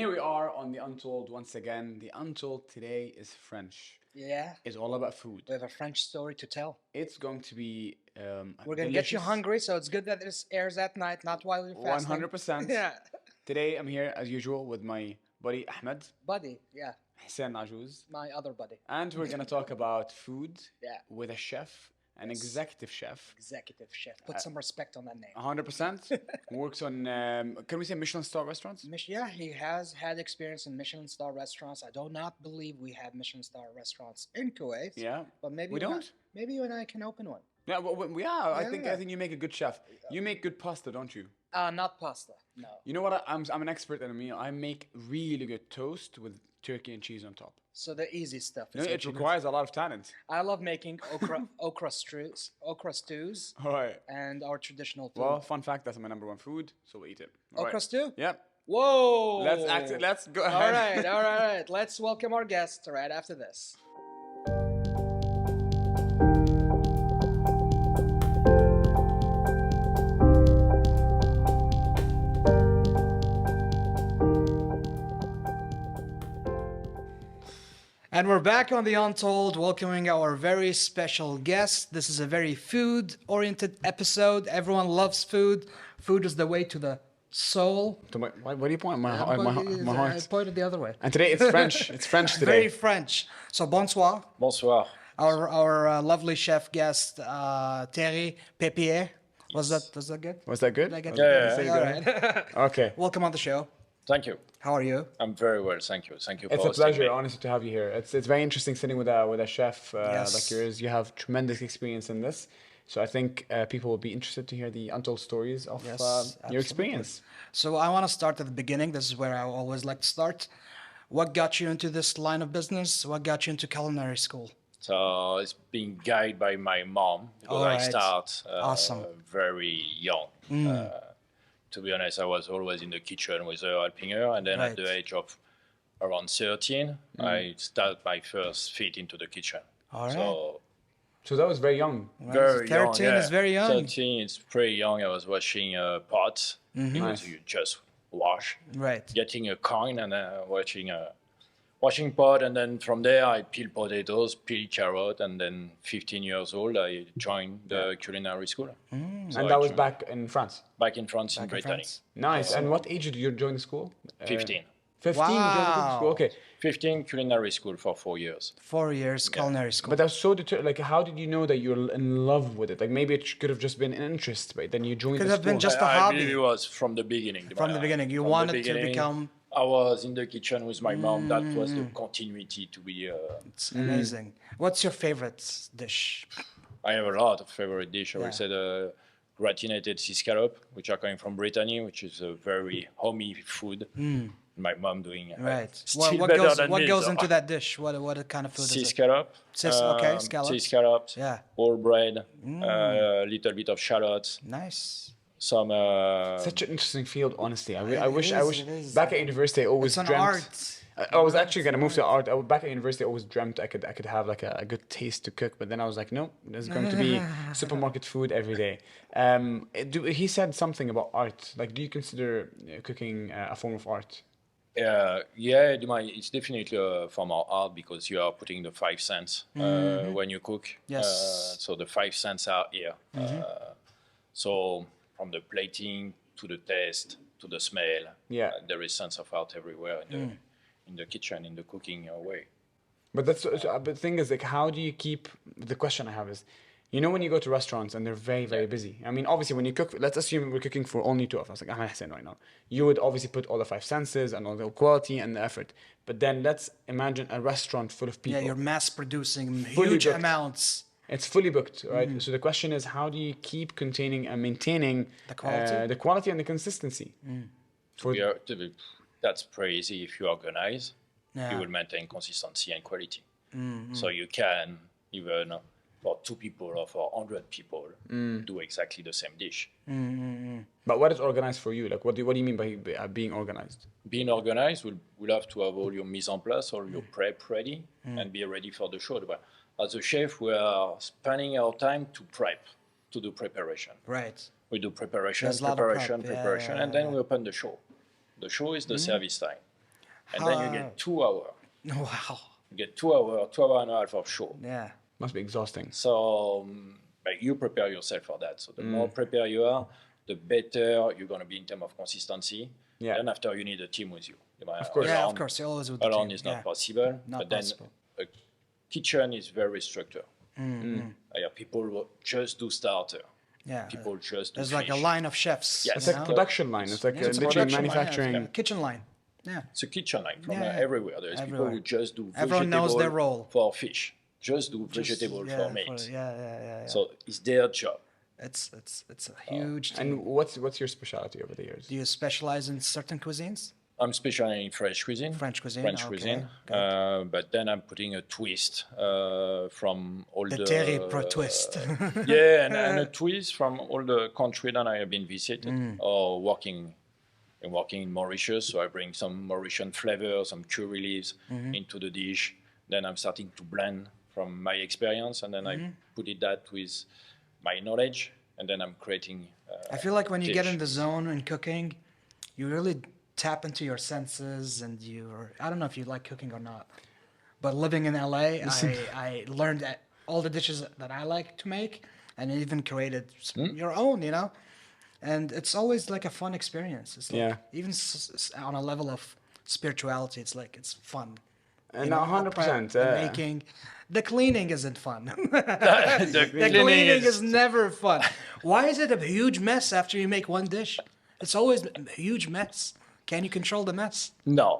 here we are on the Untold once again. The Untold today is French. Yeah, It's all about food. we have a French story to tell. It's going to be We're gonna get you hungry, so it's good that this airs at night, not while you're fasting. 100%. Yeah, Today I'm here as usual with my buddy Ahmed, buddy. Yeah, Hussein Ajouz, my other buddy. and we're gonna talk about food Yeah, with a chef, an Yes. executive chef. executive chef. Put some respect on that name. 100% works on can we say Michelin star restaurants? Yeah, he has had experience in Michelin star restaurants. I do not believe we have Michelin star restaurants in Kuwait. Yeah. but maybe We don't? Maybe you and I can open one. Yeah, I think Yeah. you make a good chef. You make good pasta, don't you? Not pasta. No. You know what? I'm an expert in a meal. I make really good toast with turkey and cheese on top. So the easy stuff. You know, is what it you do. requires a lot of talent. I love making okra stews, All right. and our traditional food. Well, fun fact, that's my number one food, so we'll eat it. All okra right. stew. Yep. Whoa! Let's go All ahead. right, all right. Let's welcome our guest right after this. And we're back on the Untold, welcoming our very special guest. This is a very food-oriented episode. Everyone loves food. Food is the way to the soul. What do you point? My I heart. pointed the other way. And today it's French. It's French today. Very French. So bonsoir. Bonsoir. Our lovely chef guest, Thierry Papillier. Was that good? Was that good? Did I get Yeah, Say All good. right. Okay. Welcome on the show. Thank you. How are you? I'm very well, thank you. Thank you for It's a hosting pleasure, me. honestly, to have you here. It's very interesting sitting with a chef Yes. like yours. You have tremendous experience in this, so I think people will be interested to hear the untold stories of Yes, your absolutely. experience. So I want to start at the beginning. This is where I always like to start. What got you into this line of business? What got you into culinary school? So it's been guided by my mom because All I right. start Awesome. very young. To be honest, I was always in the kitchen with her, helping her. And then Right. at the age of around 13, I started my first feet into the kitchen. All right. So So that was very young. very 13 young. is very young. 13 is pretty young. I was washing pots because Nice. you just wash. Right. Getting a coin and washing pot, and then from there I peel potatoes, peel carrot, and then 15 years old I joined the culinary school. So And I that was joined back in France. back in France, in Back in Brittany. France. Nice. And what age did you join the school? 15. 15 you joined the Wow. school. Okay. 15 culinary school for 4 years. 4 years culinary school. But that's so like how did you know that you're in love with it? Like maybe it could have just been an interest, but then you joined Could the have school. been just a I hobby. believe it was from the beginning. From the beginning, you From the wanted to beginning, become. I was in the kitchen with my mom. That was the continuity to be. It's amazing. What's your favorite dish? I have a lot of favorite dish. I Yeah. would say the gratinated sea scallop, which are coming from Brittany, which is a very homey food. My mom doing Right. still What better goes than me, goes so- into that dish? What kind of food sea is it? scallop. Okay, Sea scallops. scallops. Yeah. All bread. A little bit of shallots. Nice. Some. Such an interesting field, honestly. I It wish is, it is. back at university I always It's an dreamt. art. I was actually gonna move to art. Back at university, I always dreamt I could have like a good taste to cook. But then I was like, no, there's going to be supermarket food every day. He said something about art. Like, do you consider cooking a form of art? Yeah, it's definitely a form of art because you are putting the 5 cents when you cook. Yes. So the 5 cents are here. So from the plating to the taste to the smell, Yeah. there is sense of art everywhere in the kitchen, in the cooking way. But but the thing is, like, how do you keep? The question I have is, you know, when you go to restaurants and they're very, very busy. I mean, obviously, when you cook, let's assume we're cooking for only two of us. Like I'm Hassan right now. You would obviously put all the 5 senses and all the quality and the effort. But then let's imagine a restaurant full of people. Yeah, you're mass producing Fully huge booked. amounts. It's fully booked, right? So the question is, how do you keep containing and maintaining The quality? and the consistency? That's pretty easy. If you organize, Yeah. you will maintain consistency and quality. So you can even for 2 people or for 100 people do exactly the same dish. But what is organized for you? Like, what do you mean by being organized? Being organized, we'll have to have all your mise en place, all your prep ready, and be ready for the show. But as a chef, we are spending our time to prep, to do preparation. Right. We do preparation, There's a lot of prep. preparation, Yeah, preparation, yeah, and then we open the show. The show is the service time. and then you get 2 hours. Wow. You get 2 hours, 2 hours and a half of show. Yeah. Must be exhausting. So you prepare yourself for that. So the more prepared you are, the better you're going to be in terms of consistency. Yeah. Then after you need a team with you. Of course. Yeah, of course. You always with the Alone team. is not Yeah. possible. Not but then possible. a kitchen is very structured. People will just do starter. Yeah. People just do There's like a fish. line of chefs. Yes. It's you like know? production line. It's like Yeah, it's a literally production line, yeah, manufacturing. it's a kitchen line. Yeah. It's a kitchen line from Yeah. everywhere. There's Everywhere. people who just do Everyone knows their role. for fish. Just do Just- vegetable yeah, for meat. Yeah. So it's their job. It's a huge team. And what's your specialty over the years? Do you specialize in certain cuisines? I'm specialized in French cuisine. French cuisine, French okay, cuisine. good. But then I'm putting a twist from all The the Thierry twist. yeah, and a twist from all the country that I have been visited or working in Mauritius. So I bring some Mauritian flavor, some curry leaves into the dish. Then I'm starting to blend from my experience, and then I put that with my knowledge, and then I'm creating. I feel like when you get dish. in the zone in cooking, you really tap into your senses, and I don't know if you like cooking or not, but living in LA, I learned that all the dishes that I like to make, and even created your own, and it's always like a fun experience. It's like, Yeah. even on a level of spirituality, it's like it's fun. And You know, 100%. the making, the cleaning isn't fun. the The cleaning is never fun. Why is it a huge mess after you make one dish? It's always a huge mess. Can you control the mess? No.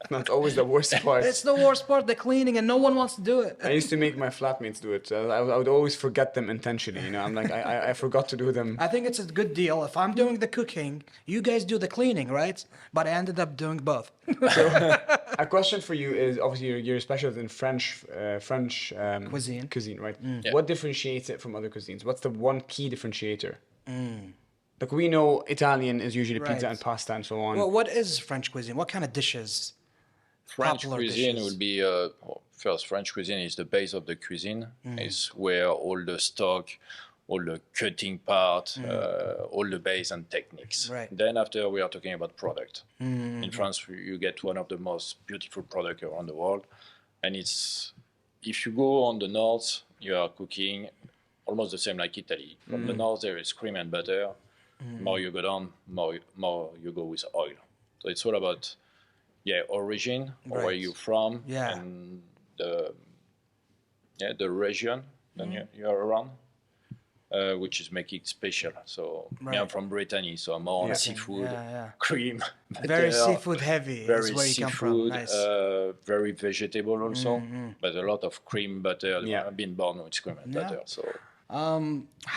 That's always the worst part. It's the worst part, the cleaning, and no one wants to do it. I used to make my flatmates do it. I would always forget them intentionally. I'm like, I forgot to do them. I think it's a good deal. If I'm doing the cooking, you guys do the cleaning, right? But I ended up doing both. A question for you is, obviously you're specialist in French Cuisine. right? Yeah. What differentiates it from other cuisines? What's the one key differentiator? Like, we know Italian is usually pizza Right. and pasta and so on. Well, what is French cuisine? What kind of dishes? French Popular cuisine dishes. will be first. French cuisine is the base of the cuisine. Is where all the stock, all the cutting part, all the base and techniques. Right. Then after we are talking about product. In France, you get one of the most beautiful products around the world, and it's if you go on the north, you are cooking almost the same like Italy. From the north, there is cream and butter. More you go down, more you go with oil. So it's all about origin, or where Right. you're from, Yeah. and the region that you are around, which is make it special. So Right. I'm from Brittany, so I'm more on Yeah. seafood, Yeah. cream, Very butter, seafood heavy very is where you come from. seafood, Nice. very vegetable also, but a lot of cream butter. Yeah. I've been born with cream and Yeah. butter, so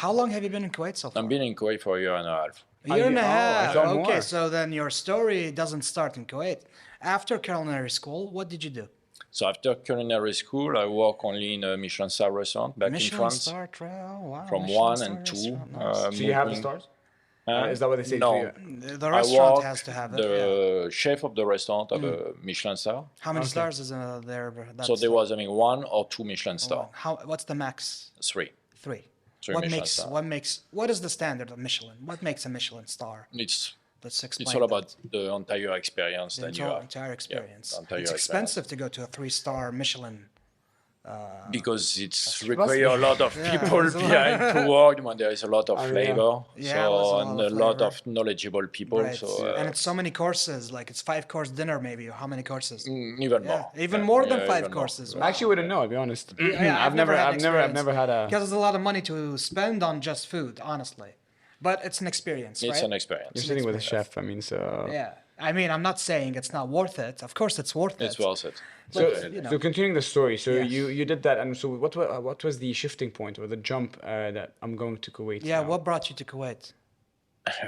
How long have you been in Kuwait so far? I've been in Kuwait for a year and a half. A year and a I half. thought Okay, more. so then your story doesn't start in Kuwait. After culinary school, what did you do? So after culinary school, I work only in a Michelin star restaurant back in Michelin France. star trail. Wow. From Michelin 1 star and 2. restaurant, nice. So you have the moving- stars? Uh, Is that what they say no. for you? The I restaurant work has to have it. the chef of the restaurant have a Michelin star. How many stars is there? So there was, 1 or 2 Michelin star. What's the max? 3. Three. Three What Michelin makes? star. What is the standard of Michelin? What makes a Michelin star? Let's explain. It's all that. about the entire experience The that you entire, have. entire experience. the entire It's experience. expensive to go to a 3-star Michelin. Because it's require a lot of Yeah, people there's a lot. behind to work. When there is a lot of yeah. flavor, Yeah, so there's a lot and of a lot flavor. of knowledgeable people. Right. So And it's so many courses. Like it's 5-course dinner, maybe. Or how many courses? even Yeah, more, even Yeah, more yeah, than 5 even more. courses. I actually wouldn't know, I'll be honest. Yeah, I've never had a. Because there's a lot of money to spend on just food, honestly. But it's an experience, It's right? an experience. You're sitting with a chef, I mean, so. Yeah. I mean, I'm not saying it's not worth it. Of course, it's worth It's it. worth it. So, you know. so continuing the story, so Yes. you did that, and so what was the shifting point or the jump that I'm going to Kuwait? Yeah, now? what brought you to Kuwait?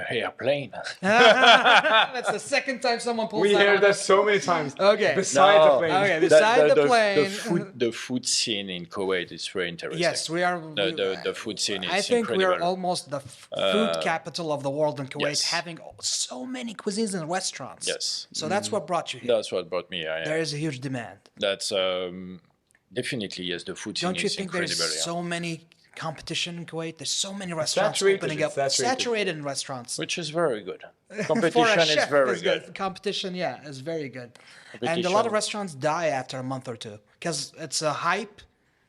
Airplane. That's the second time someone pulls We that hear out. that so many times. Okay. Besides the No. plane. Okay, beside the plane. The food scene in Kuwait is very interesting. Yes, we are. The food scene is I think we incredible. are almost the food capital of the world in Kuwait, yes. having so many cuisines and restaurants. Yes. So that's what brought you here. That's what brought me here. There is a huge demand. That's definitely, yes, the food scene Don't you is think incredible. there's so many competition in Kuwait. There's so many restaurants saturated, opening up. it's saturated. Saturated in restaurants. Which is very good. For a Competition is chef, very it's good. Competition, yeah, is very good. And a lot Competition. of restaurants die after a month or two because it's a hype.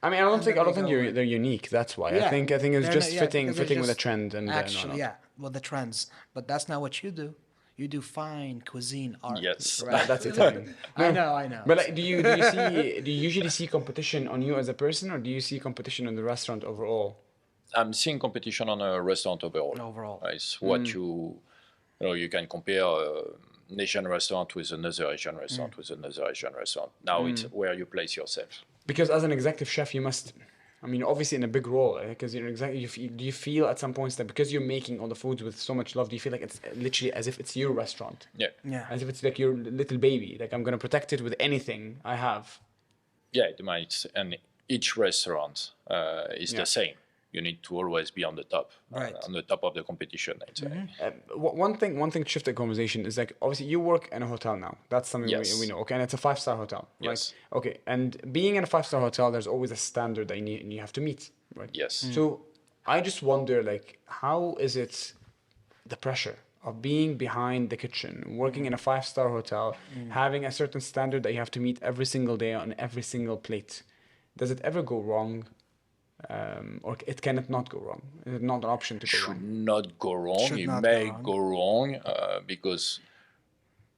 I mean, I don't think then they go you're, away. they're unique. That's why. Yeah. I think it's They're just not- yeah, fitting because they're with the just trend and actually, no. yeah, with the trends. But that's not what you do. You do fine cuisine art. Yes. Right? That's Italian. I know. But like, do you usually see competition on you as a person, or do you see competition in the restaurant overall? I'm seeing competition on a restaurant overall. Overall. It's what you can compare an Asian restaurant with another Asian restaurant with another Asian restaurant. Now it's where you place yourself. Because as an executive chef, you must. I mean, obviously in a big role, because you're do you feel at some points that because you're making all the foods with so much love, do you feel like it's literally as if it's your restaurant? Yeah. Yeah. As if it's like your little baby. Like, I'm gonna protect it with anything I have. Yeah, it might. And each restaurant is Yeah. the same. You need to always be on the top, Right. on the top of the competition, I'd say. One thing to shift the conversation is like, obviously you work in a hotel now. That's something Yes. we know. Okay, and it's a 5-star hotel, right? Yes. Okay, and being in a 5-star hotel, there's always a standard that you have to meet, right? Yes. So I just wonder, like, how is it the pressure of being behind the kitchen, working in a 5-star hotel, having a certain standard that you have to meet every single day on every single plate? Does it ever go wrong? Or it cannot not go wrong? Is it not an option to go Should wrong? not go wrong. Should It not may go wrong. go wrong because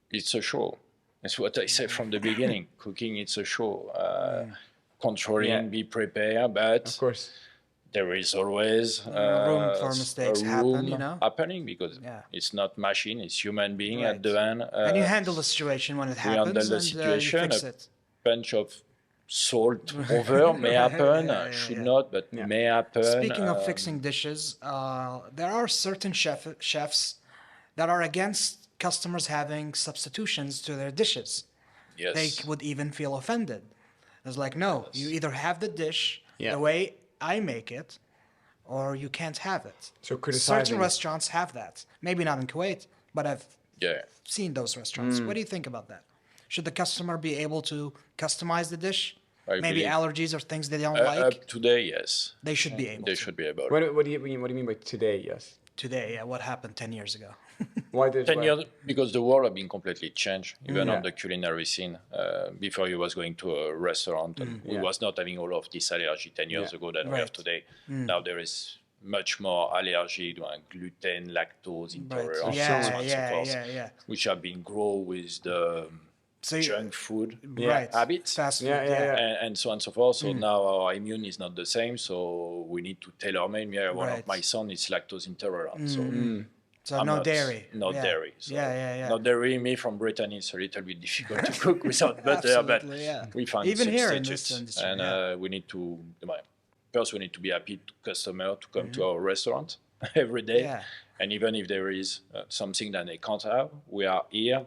it's a show. That's what I said from the beginning. Cooking, it's a show. Controlling, Yeah. be prepared, but Of course. there is always Room for mistakes happen, room you know? happening because Yeah. it's not machine, it's human being Right. at the end. And you handle the situation when it handle happens, the and situation, you fix a it. Bunch of salt over may happen, should not, but Yeah. may happen. Speaking of fixing dishes, there are certain chefs that are against customers having substitutions to their dishes. yes, They would even feel offended. It's like, no, you either have the dish Yeah. the way I make it, or you can't have it. So criticizing. Certain restaurants have that. Maybe not in Kuwait, but I've yeah. seen those restaurants. What do you think about that? Should the customer be able to customize the dish? I Maybe believe- allergies or things they don't like? Up today, yes, They should be able they to. should be able. What do you mean by today? Yes. Today, yeah, what happened 10 years ago? Why did 10 years, because the world have been completely changed, even Yeah. on the culinary scene. Before you was going to a restaurant, and we Yeah. was not having all of this allergy 10 years Yeah. ago that we Right. have today. Now there is much more allergy, gluten, lactose intolerance, so Yeah, much, so on and so yeah, forth, yeah. which have been grown with the So you- junk food Right. habits. Fast food, Yeah, yeah, yeah. And so on and so forth. So now our immune is not the same. So we need to tailor make. Yeah, one Right. of my son is lactose intolerant. So So I'm no not- dairy. No Yeah. dairy. So Yeah. No dairy. Me from Britain, it's a little bit difficult to cook without butter, but Absolutely, yeah. we find Even here in substitutes. this industry, And yeah. we need to, first we need to be happy to customer to come to our restaurant every day. Mm-hmm. Yeah. And even if there is something that they can't have, we are here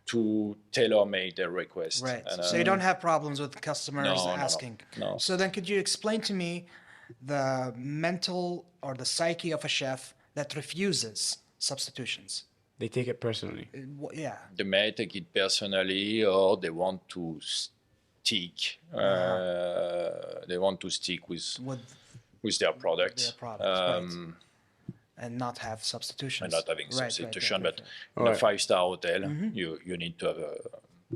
to tailor make their request. Right. And, So you don't have problems with customers No, no, no. asking. No. So then could you explain to me the mental or the psyche of a chef that refuses substitutions? They take it personally. Yeah. they may take it personally or they want to stick. They want to stick with their product. Their product, right. And not have substitutions. And not having Right, substitution. right. But in a Right. 5-star hotel, you need to have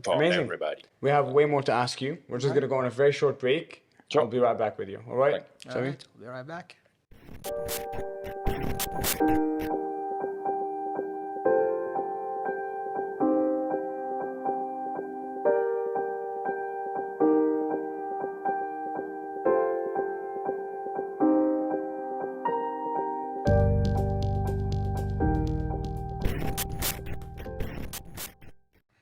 for Amazing. everybody. We have way more to ask you. We're just gonna go on a very short break. Sure. I'll be right back with you. All right? All Sami? right. We'll be right back.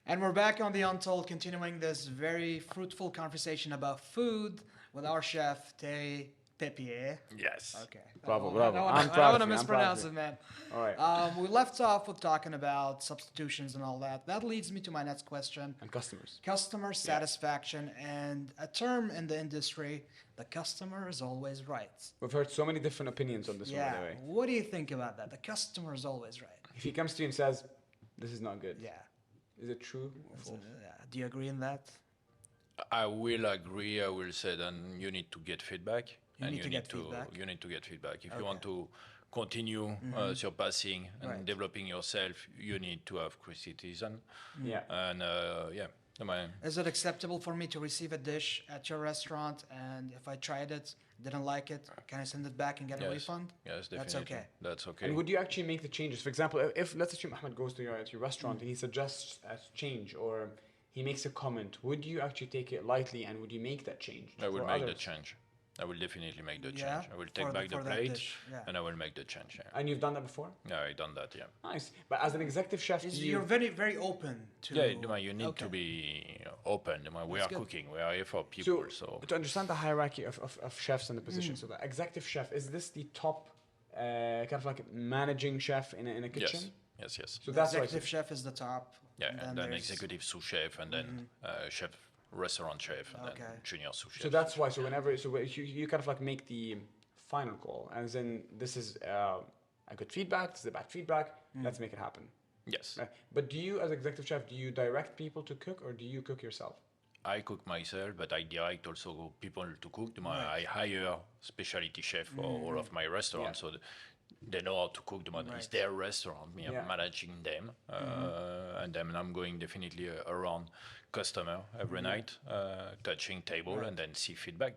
And we're back on the Untold, continuing this very fruitful conversation about food with our chef, Thierry Papillier. Yes. Okay. Bravo, I bravo. don't I'm wanna- proud I of want to you, I'm proud of mispronounce you. it, man. All right. We left off with talking about substitutions and all that. That leads me to my next question. And customers. Customer satisfaction, and a term in the industry, the customer is always right. We've heard so many different opinions on this one, by Yeah. the way. What do you think about that? The customer is always right. If he comes to you and says, this is not good, Yeah. is it true or false? Do you agree in that? I will agree. I will say then you need to get feedback. and need to get feedback. you need to get feedback. If you want to continue surpassing and Right. developing yourself, you need to have criticism. Yeah. And yeah, I mean, Is it acceptable for me to receive a dish at your restaurant, and if I tried it, didn't like it, can I send it back and get a yes, refund? yes, definitely. That's okay. That's okay. And would you actually make the changes? For example, if let's assume Ahmed goes to your restaurant and he suggests a change or he makes a comment, would you actually take it lightly and would you make that change? I will for make the others? change. I will definitely make the Yeah, change. I will take for back the that plate dish, yeah. and I will make the change. Yeah, And you've done that before? yeah, I done that. Yeah. Nice. But as an executive chef, do you... You're very, very open to. Yeah, you need to Okay. be open. We That's are good. cooking. We are here for people. So to understand the hierarchy of chefs and the position, so the executive chef, is this the top kind of like managing chef in a kitchen? yes, yes. So The that's why executive chef is the top. Yeah, and then there's- executive sous chef, and then chef, restaurant chef, and Okay. then junior sous chef. so that's why. So whenever you kind of like make the final call, and then this is a good feedback, this is a bad feedback. Let's make it happen. Yes, But do you, as executive chef, do you direct people to cook or do you cook yourself? I cook myself, but I direct also people to cook. I hire specialty chef for all of my restaurants, Yeah. so they know how to cook. It's Right. their restaurant. Me, Yeah. I'm managing them, and then I'm going definitely around customer every night, touching table, and then see feedback.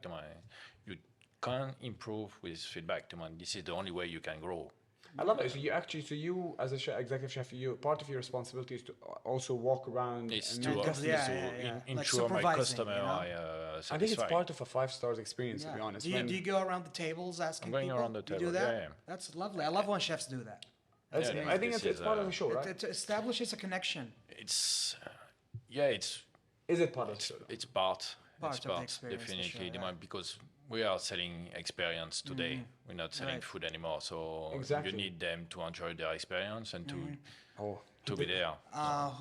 You can improve with feedback. This is the only way you can grow. I love it. So you as a executive chef, part of your responsibility is to also walk around It's and to, meet customers. Yeah. Like ensure my supervising, customer you know? are I think it's satisfied. part of a 5 stars experience, to be honest. Do you go around the tables asking I'm going people? around the You do table, that? yeah. That's lovely. I love when chefs do that. Yeah, I think this it's is, part of the show, right? It establishes a connection. It's it's Is it part of the show? it's part Part it's of the part experience, for definitely sure, yeah. because we are selling experience today. We're not selling Right. food anymore, so Exactly. you need them to enjoy their experience and Oh, to be there.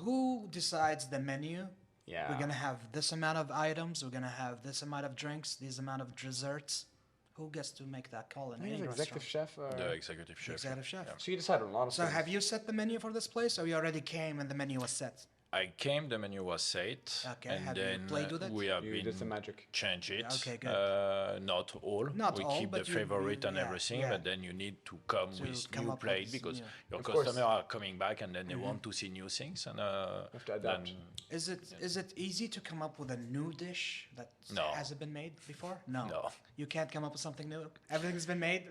Who decides the menu? yeah. We're gonna have this amount of items. We're gonna have this amount of drinks. This amount of desserts. Who gets to make that call in I think any it's executive restaurant? chef. The executive chef. Executive chef. Yeah. So you decide on a lot of So things. have you set the menu for this place, or you already came and the menu was set? I came, the menu was set, Okay, and have you then played with it? we have You been did some magic. change it. Okay, good. Not all. Not we all, keep but the you- favorite and yeah, everything, yeah. but then you need to come To with come new up plate with because new. your Of course. customer are coming back and then they want to see new things and have to adapt. then Is it easy to come up with a new dish that No. hasn't been made before? No. No. You can't come up with something new. Everything's been made.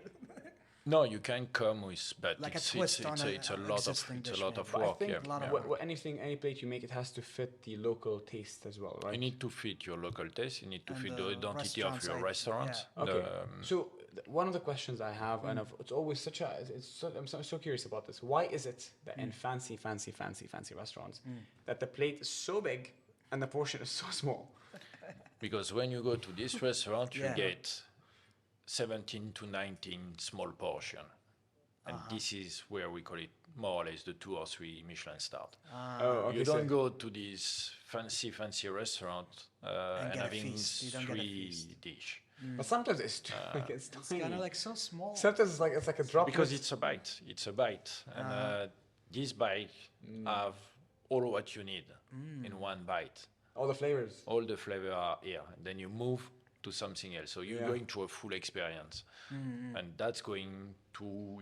no, you can come with, but Like a it's twist on it's a an lot of existing it's a dish, lot of maybe. But I work. think Yeah, lot of yeah. work. any plate you make, it has to fit the local taste as well, right? You need to fit your local taste. You need to And fit the the identity of restaurant your side, restaurant. yeah. Okay. The, So one of the questions I have, and it's always such a, I'm so curious about this. Why is it that in fancy restaurants that the plate is so big and the portion is so small? because when you go to this restaurant, you Yeah. get 17 to 19 small portion. And this is where we call it more or less the 2 or 3 Michelin star. Oh, okay. You so- don't go to this fancy restaurant and get a having feast. You don't get a 3 feast. dish. But sometimes it's like it's It's tiny. kind of like so small. Sometimes it's like a drop. Because it's a bite. It's a bite. And this bite have all what you need in one bite. all the flavors. All the flavor are here. And then you move to something else. So you're Yeah. going to a full experience. And that's going to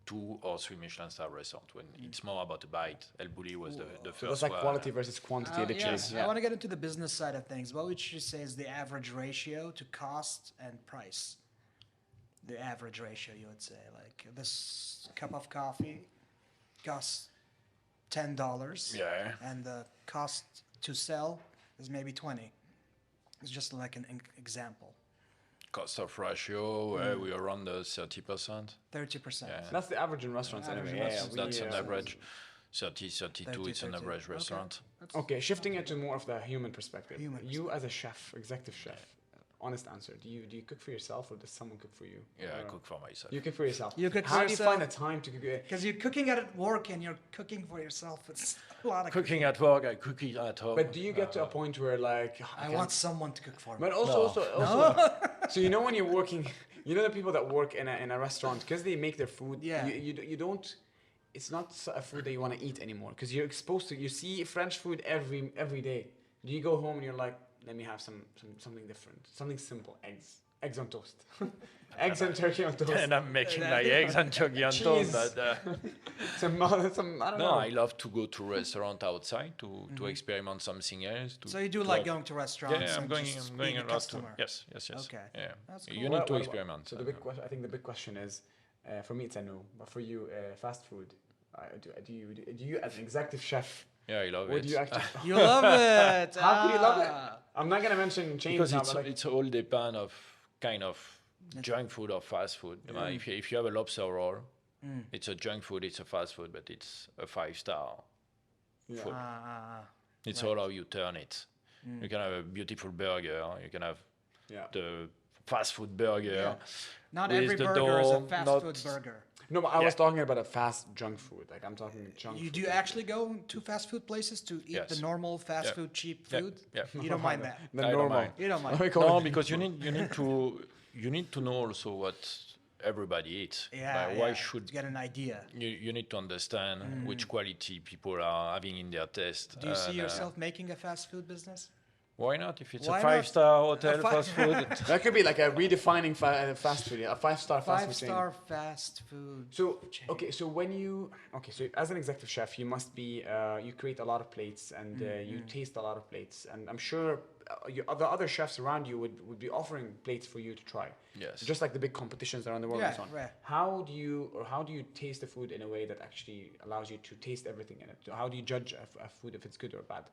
2 or 3 Michelin star restaurant when it's more about a bite. El Bulli was the So first that's like one. quality versus quantity, literally. Yes, I want to get into the business side of things. What would you say is the average ratio to cost and price? The average ratio, you would say, like this cup of coffee costs $10, Yeah. and the cost to sell is maybe 20. It's just like an example. Cost of ratio, we are around the 30%. 30%. Yeah. That's the average in restaurants Average anyway. in Yeah, That's we, an average. 30, 32, it's an 30. average Okay. restaurant. Okay, shifting it to more of the human perspective. Human You as a chef, executive chef, honest answer. Do you cook for yourself or does someone cook for you? Yeah, I Or- cook for myself. You cook for yourself. You cook How for do you yourself? find the time to cook? Because you're cooking at work and you're cooking for yourself. It's a lot of Cooking at work, I cook it at home. But do you get to a point where like I want someone to cook for me. But also, No. also, so you know when you're working, you know the people that work in a restaurant because they make their food. Yeah. You don't. It's not a food that you want to eat anymore because you're exposed to. You see French food every day. Do you go home and you're like, let me have something different, something simple, eggs. eggs on toast. Eggs and turkey on toast. And I'm making my eggs and turkey on toast. Cheese. But, I don't no, know. I love to go to restaurant outside to experiment something else. So you do to like have- going to restaurants? Yeah, I'm and going. just I'm being going a a lot to. customer. Yes. Okay. Yeah. That's cool. You need to What- experiment. So I think the big question is, for me it's a no, but for you, fast food. Do you as an executive chef? Yeah, I love Would it. you actually? You love it. How could you love it? Ah. I'm not gonna mention chains Because now, but like, it's all depend of kind of junk food or fast food. If you have a lobster roll, it's a junk food, it's a fast food, but it's a 5-star yeah. food. It's right. all how you turn it. You can have a beautiful burger. You can have Yeah. the fast food burger. Yeah. Not with every the burger is a dough, fast not- food burger. No, but I was Yeah. talking about a fast junk food. Like I'm talking junk. You food. do you actually go to fast food places to eat Yes. the normal fast Yeah. food cheap Yeah. food? Yeah. You don't mind that. The I don't normal. mind. You don't mind. We call No, it- because you need to know also what everybody eats. Yeah. Like, why yeah, should to get an idea? you need to understand which quality people are having in their taste. Do you see and, yourself making a fast food business? Why not? If it's Why a not? 5-star hotel A fi- fast food. That could be like a redefining fast food. Yeah, a 5-star fast food chain. 5-star fast food. So chain. so as an executive chef, you must be you create a lot of plates and you taste a lot of plates, and I'm sure the other chefs around you would be offering plates for you to try. Yes. Just like the big competitions around the world and so on. Right. How do you taste the food in a way that actually allows you to taste everything in it? How do you judge a food if it's good or bad?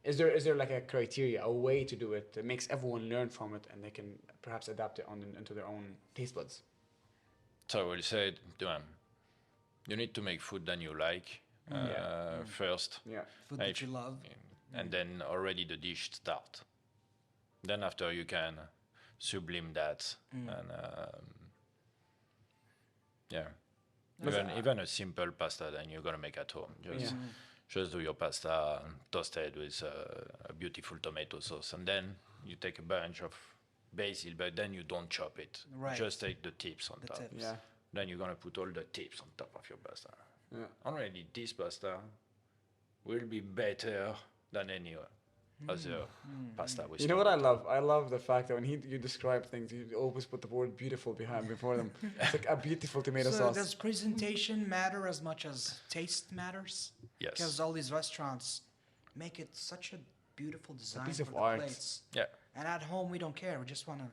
Is there like a criteria, a way to do it that makes everyone learn from it and they can perhaps adapt it into their own taste buds? So I will say, you need to make food that you like first, Yeah. Food that you love. and then already the dish start. Then after you can sublime that, and yeah, even a simple pasta that you're gonna make at home. Just do your pasta toasted with a beautiful tomato sauce, and then you take a bunch of basil, but then you don't chop it. Right. Just take the tips on The top. tips. Yeah. Then you're gonna put all the tips on top of your pasta. Yeah. Already, this pasta will be better than any other pasta with You know what I love? I love the fact that when you describe things, you always put the word beautiful before them. It's like a beautiful tomato So sauce. does presentation matter as much as taste matters? Yes. Because all these restaurants make it such a beautiful design piece for of the art. plates. Yeah. And at home we don't care. We just want to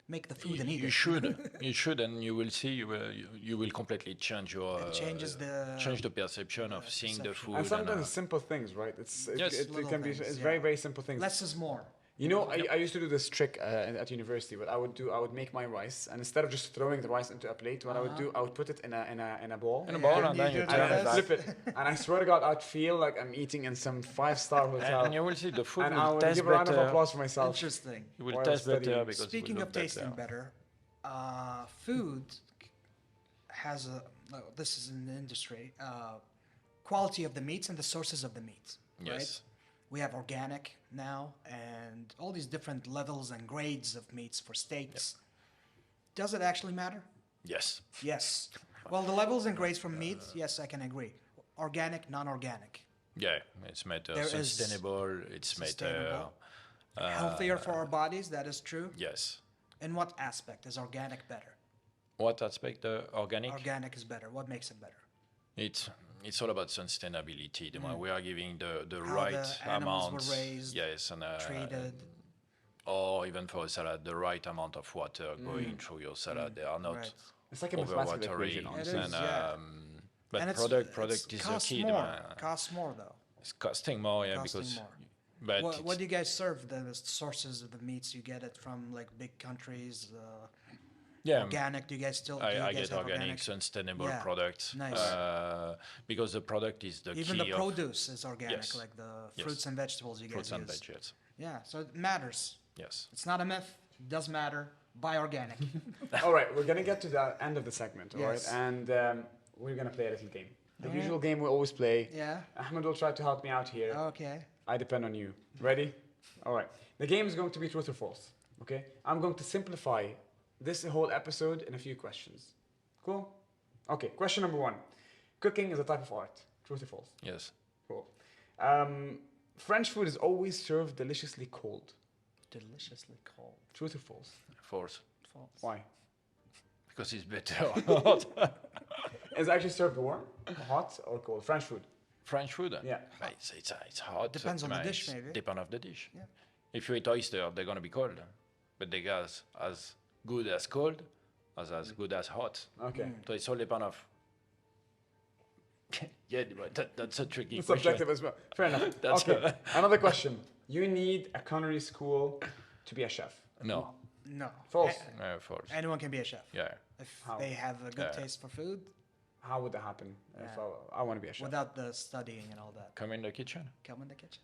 make the food and eat You it. should, and you will see. You will completely change your It changes the perception of seeing the food. And sometimes and, it's simple things, right? Yes. It Little can be. things, It's yeah. very, very simple things. less is more. You know, I used to do this trick at university. What I would make my rice, and instead of just throwing the rice into a plate, what I would do, I would put it in a bowl. in a bowl, Yeah, and you then you do turn that. it back. Flip it, and I swear to God, I'd feel like I'm eating in some 5-star hotel, And you will see the food and I will would taste give a round of better. applause for myself. Interesting. It will while taste better studying. because Speaking it will of look tasting better. food has this is in the industry, quality of the meats and the sources of the meats. Yes. Right? We have organic now and all these different levels and grades of meats for steaks. Does it actually matter? Yes. Yes. Well, the levels and grades from meat, yes, I can agree. Organic, non-organic. Yeah, it's made There is sustainable. It's made sustainable. Healthier for our bodies, that is true. yes. In what aspect is organic better? What aspect? The organic? Organic is better. What makes it better? It's all about sustainability. We are giving the How right the animals amount. were raised, yes, and treated. or even for a salad, the right amount of water going through your salad. They are not Right. It's like a mathematical overwatering. equation. It honestly. is, yeah. But And product is the costs key. more. Costs more though. It's costing more, yeah, Costing because. more. But What do you guys serve? The sources of the meats you get it from like big countries. yeah, Organic? Do you guys still? Do you I guys get have organic, sustainable Yeah, products. nice. Because the product is the Even key the produce is organic, Yes. like the Yes. fruits and vegetables you fruits guys and use. vegetables. Yeah, so it matters. Yes. It's not a myth. It does matter. Buy organic. All right, we're gonna get to the end of the segment, all right? Yes. And we're gonna play a little game. The All right. usual game we always play. Yeah. Ahmed will try to help me out here. Okay. I depend on you. Ready? All right. The game is going to be truth or false. Okay? I'm going to simplify this whole episode in a few questions. Cool? Okay. Question number 1. Cooking is a type of art. Truth or false? Yes. Cool. French food is always served deliciously cold. Deliciously cold. Truth or false? False. False. Why? Because it's better. Is it actually served warm, hot, or cold? French food. French food? Yeah. It's hot. Depends on the dish, maybe. Depends on the dish. Yeah. If you eat oyster, they're going to be cold. But they got as good as cold as good as hot. Okay. So it's all depend of... Yeah, but that's a tricky It's question. subjective as well. Fair enough. That's Okay. Another question. You need a culinary school to be a chef. No. No. False. False. Anyone can be a chef. Yeah. If How? they have a good taste for food How would that happen if Yeah. I want to be a chef? without the studying and all that. Come in the kitchen. Come in the kitchen.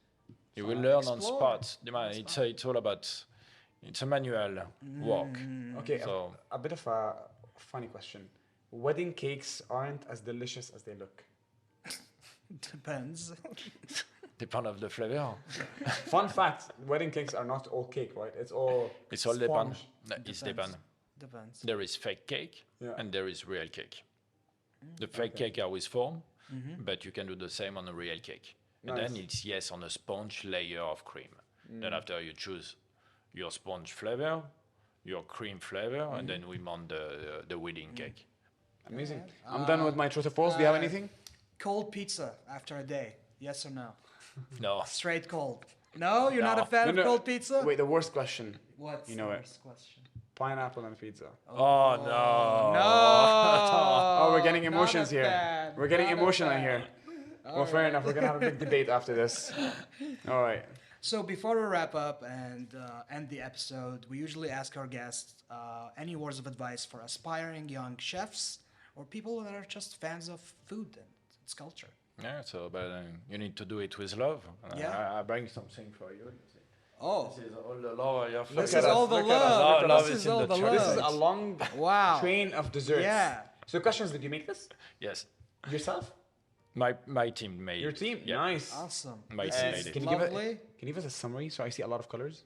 You will learn on explore. spot. It's all about... It's a manual walk. Okay, So... a bit of a funny question. Wedding cakes aren't as delicious as they look. Depends. Depend of the flavor. Fun fact, wedding cakes are not all cake, right? It's all It's all depend. sponge. It's depend. Depends. There is fake cake Yeah. and there is real cake. The fake cake are with foam, but you can do the same on a real cake. And then Nice. it's on a sponge layer of cream. Then after you choose your sponge flavor, your cream flavor, and then we mount the wedding cake. Amazing. I'm done with my truth or false. Do you have anything? Cold pizza after a day. Yes or no? No, Straight cold. No, you're not a No. fan No, of cold pizza? Wait, the worst question. What's You know the it. first question? Pineapple and pizza. oh no, No. Oh, we're getting not emotions a here. fan, We're getting not a emotional fan. here. Well, fair enough. We're gonna have a big debate after this. All right. So before we wrap up and end the episode, we usually ask our guests any words of advice for aspiring young chefs or people that are just fans of food and its culture. Yeah, so but you need to do it with love. Yeah. I bring something for you. Oh, This is all the love I have. this at is us, all the look at us, love. look at us. This Love is is in all the the chat. This is a love. long Wow. train of desserts. Yeah. So, questions. Did you make this Yes, yourself? my team made Your team? Yeah. Nice. Awesome. My This team is made it. Can you lovely. can you give us a summary so I see a lot of colors?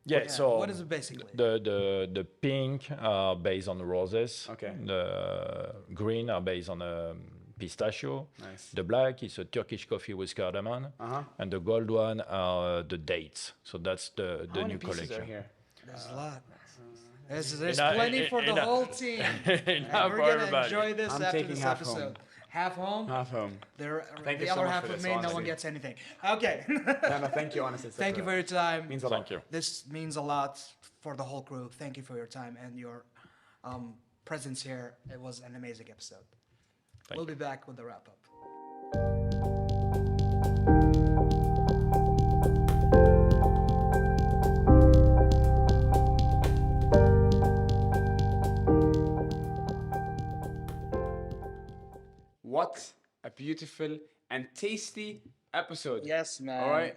Yeah, Yeah, so what is it basically? the pink are based on the roses. Okay. The green are based on pistachio. Nice. The black is a Turkish coffee with cardamom. Uh-huh. And the gold one are the dates. So that's the How many new pieces collection. are here? There's a lot. There's in a- plenty for the in a- whole team. And Enough we're for gonna everybody. enjoy this I'm after taking this half episode. home. Half home. Half home. Thank you The so other much half for with this, me. No one honestly. gets anything. Okay. No, thank you, honestly. Thank you for your time. Means a lot. Thank you. This means a lot for the whole crew. Thank you for your time and your presence here. It was an amazing episode. We'll be back with the wrap up. What a beautiful and tasty episode. Yes, man. All right.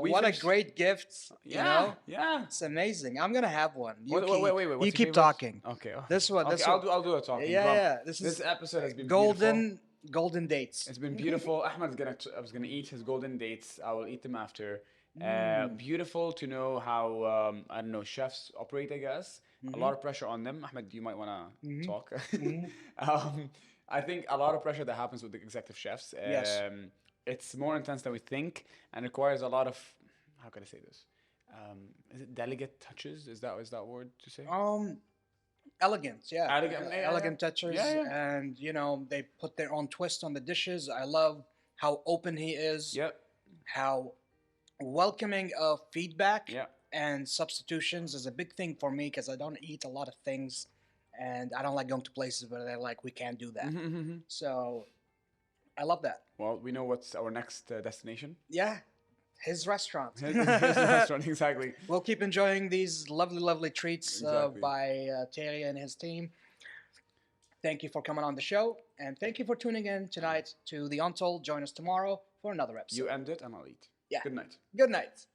We What a finished- great gift. Yeah. You know? Yeah. It's amazing. I'm gonna have one. You Wait, wait, wait. What's you your keep favorite? talking. Okay. This one. Okay, This I'll one. do a talking. Yeah, Come. yeah. This episode has been golden beautiful. dates. It's been beautiful. Ahmed's I was gonna eat his golden dates. I will eat them after. Beautiful to know how I don't know chefs operate. I guess a lot of pressure on them. Ahmed, you might wanna talk. I think a lot of pressure that happens with the executive chefs. Yes. It's more intense than we think and requires a lot of how can I say this? Is it delicate touches? Is that word to say? Elegant, yeah. Elegant, yeah, Elegant yeah. touches. Yeah. And, you know, they put their own twist on the dishes. I love how open he is. Yep. How welcoming of feedback Yeah. and substitutions is a big thing for me because I don't eat a lot of things and I don't like going to places where they're like, we can't do that. So I love that. Well, we know what's our next destination. Yeah. His restaurant. His restaurant, exactly. We'll keep enjoying these lovely, lovely treats Exactly. by Thierry and his team. Thank you for coming on the show. And thank you for tuning in tonight to The Untold. Join us tomorrow for another episode. You end it and I'll eat. Yeah. Good night. Good night.